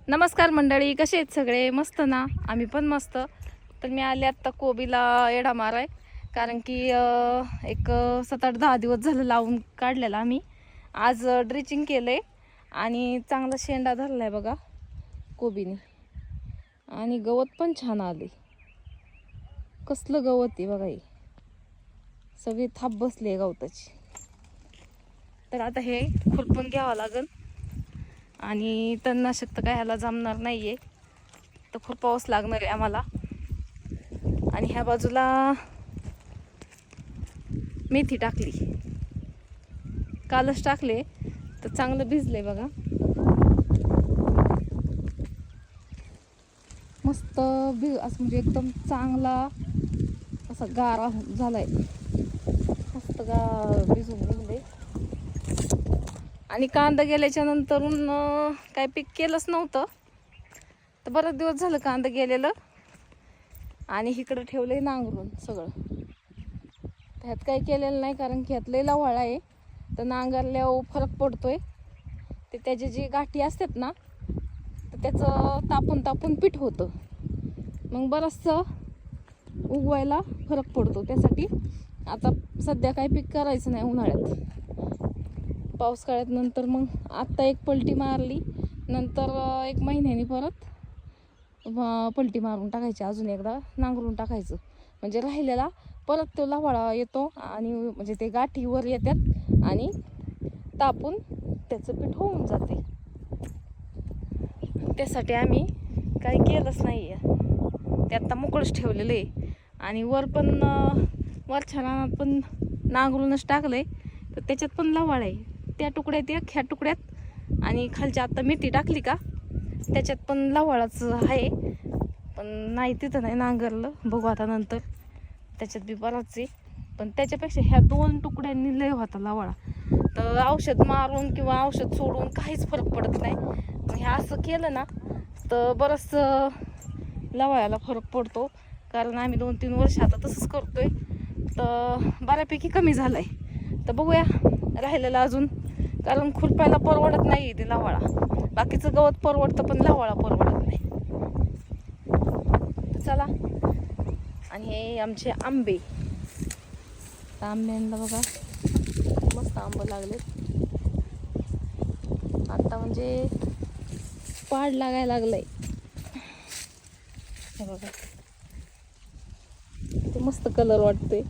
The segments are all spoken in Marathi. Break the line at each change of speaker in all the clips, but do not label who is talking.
नमस्कार मंडळी, कसे आहेत सगळे? मस्त ना? आम्ही पण मस्त. तर मी आले आत्ता कोबीला एडा माराय, कारण की एक 7-8-10 दिवस झालं लावून काढलेला आम्ही. आज ड्रिचिंग केलंय आणि चांगला शेंडा धरलाय बघा कोबीने. आणि गवत पण छान आले. कसलं गवत आहे बघा, हे सगळी थाप बसली आहे गवताची. तर आता हे खुरपून घ्यावं लागेल आणि तणनाशक तर काय ह्याला जमणार नाहीये, तर खुरपावंच लागणार आहे आम्हाला. आणि ह्या बाजूला मेथी टाकली, कालच टाकले, तर चांगलं भिजले बघा. मस्त असं म्हणजे एकदम चांगला असा गारा झालाय, मस्त भिजून निघले. आणि कांदा गेल्याच्या नंतरून काय पीक केलंच नव्हतं, तर बरेच दिवस झालं कांदा गेलेलं. आणि इकडं ठेवलंय नांगरून सगळं. ह्यात काही केलेलं नाही, कारण की ह्यात लय लवाळा आहे, तर नांगरल्यावर फरक पडतोय. ते त्याचे जे गाठी असतात ना, तर त्याचं तापून तापून पीठ होतं, मग बरंचसं उगवायला फरक पडतो. त्यासाठी आता सध्या काही पीक करायचं नाही उन्हाळ्यात. पावसाळ्यात नंतर मग आत्ता एक पलटी मारली, नंतर 1 महिन्यानी परत पलटी मारून टाकायची, अजून एकदा नांगरून टाकायचं. म्हणजे राहिलेला परत तो लवाळा येतो आणि म्हणजे ते गाठी वर येतात आणि तापून त्याचं पीठ होऊन जाते. त्यासाठी आम्ही काही केलंच नाही आहे, ते आत्ता मोकळंच ठेवलेलं आहे. आणि वर पण वरच्या रानात पण नांगरूनच टाकलंय, तर त्याच्यात पण लवाळ आहे. त्या टुकड्यात एक, ह्या टुकड्यात, आणि खालच्या आत्ता मेथी टाकली का त्याच्यात पण लवाळाच आहे. पण नाही, तिथं नाही नांगरलं, बघू आता नंतर. त्याच्यात बी बराच आहे, पण त्याच्यापेक्षा ह्या 2 टुकड्यांनी लय होता लवाळा. तर औषध मारून किंवा औषध सोडून काहीच फरक पडत नाही. मग हे असं केलं ना तर बरंच लवाळ्याला फरक पडतो, कारण आम्ही 2-3 वर्ष आता तसंच करतोय, तर बऱ्यापैकी कमी झालाय. तर बघूया राहिलेलं अजून, कारण खुरपायला परवडत नाही ते लवाळा. बाकीचं गवत परवडतं, पण लवाळा परवडत नाही. चला. आणि हे आमचे आंबे, आंब्यांना बघा मस्त आंबे लागले आता, म्हणजे पाड लागायला लागलंय. हे बघा, ते मस्त कलर वाटतोय.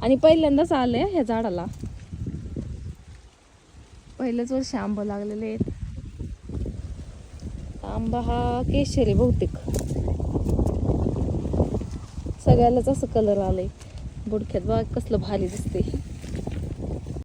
आणि पहिल्यांदाच आलंय ह्या झाडाला, पहिल्याच वर्षी आंबा लागलेले आहेत. आंबा हा केशरी बहुतेक, सगळ्यालाच असं कलर आलंय. बुडख्यात बघा कसलं भारी दिसते.